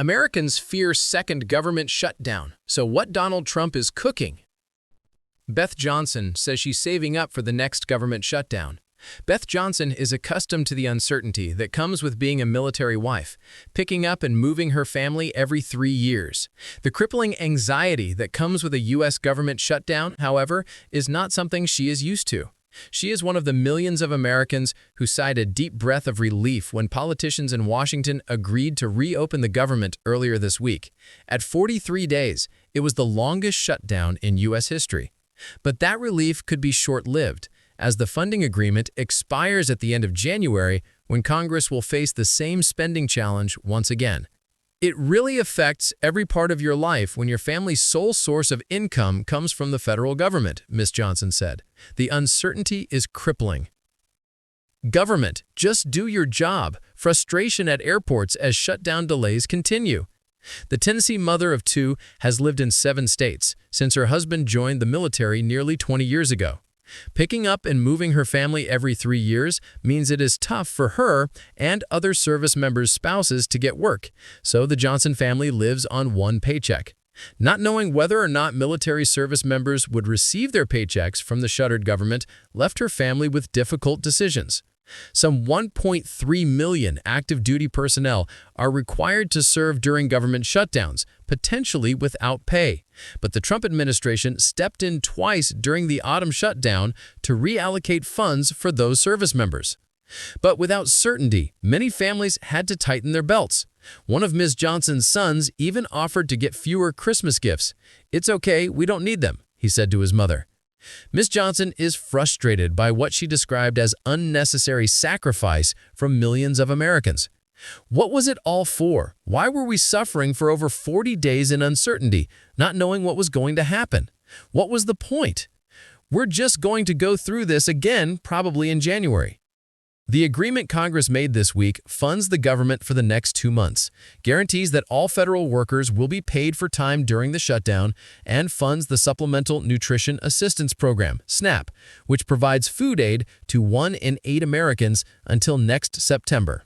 Americans fear second government shutdown. So what Donald Trump is cooking? Beth Johnson says she's saving up for the next government shutdown. Beth Johnson is accustomed to the uncertainty that comes with being a military wife, picking up and moving her family every 3 years. The crippling anxiety that comes with a U.S. government shutdown, however, is not something she is used to. She is one of the millions of Americans who sighed a deep breath of relief when politicians in Washington agreed to reopen the government earlier this week. At 43 days, it was the longest shutdown in U.S. history. But that relief could be short-lived, as the funding agreement expires at the end of January when Congress will face the same spending challenge once again. It really affects every part of your life when your family's sole source of income comes from the federal government, Ms. Johnson said. The uncertainty is crippling. Government, just do your job. Frustration at airports as shutdown delays continue. The Tennessee mother of 2 has lived in 7 states since her husband joined the military nearly 20 years ago. Picking up and moving her family every 3 years means it is tough for her and other service members' spouses to get work, so the Johnson family lives on one paycheck. Not knowing whether or not military service members would receive their paychecks from the shuttered government left her family with difficult decisions. Some 1.3 million active duty personnel are required to serve during government shutdowns, potentially without pay. But the Trump administration stepped in twice during the autumn shutdown to reallocate funds for those service members. But without certainty, many families had to tighten their belts. One of Ms. Johnson's sons even offered to get fewer Christmas gifts. "It's okay, we don't need them," he said to his mother. Ms. Johnson is frustrated by what she described as unnecessary sacrifice from millions of Americans. What was it all for? Why were we suffering for over 40 days in uncertainty, not knowing what was going to happen? What was the point? We're just going to go through this again, probably in January. The agreement Congress made this week funds the government for the next 2 months, guarantees that all federal workers will be paid for time during the shutdown, and funds the Supplemental Nutrition Assistance Program, SNAP, which provides food aid to 1 in 8 Americans until next September.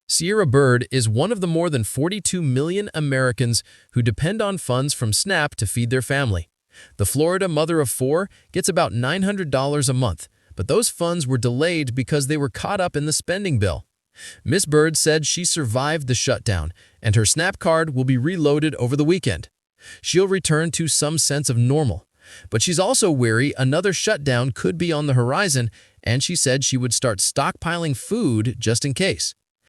Sierra Bird is one of the more than 42 million Americans who depend on funds from SNAP to feed their family. The Florida mother of 4 gets about $900 a month, but those funds were delayed because they were caught up in the spending bill. Ms. Bird said she survived the shutdown, and her SNAP card will be reloaded over the weekend. She'll return to some sense of normal. But she's also wary another shutdown could be on the horizon, and she said she would start stockpiling food just in case.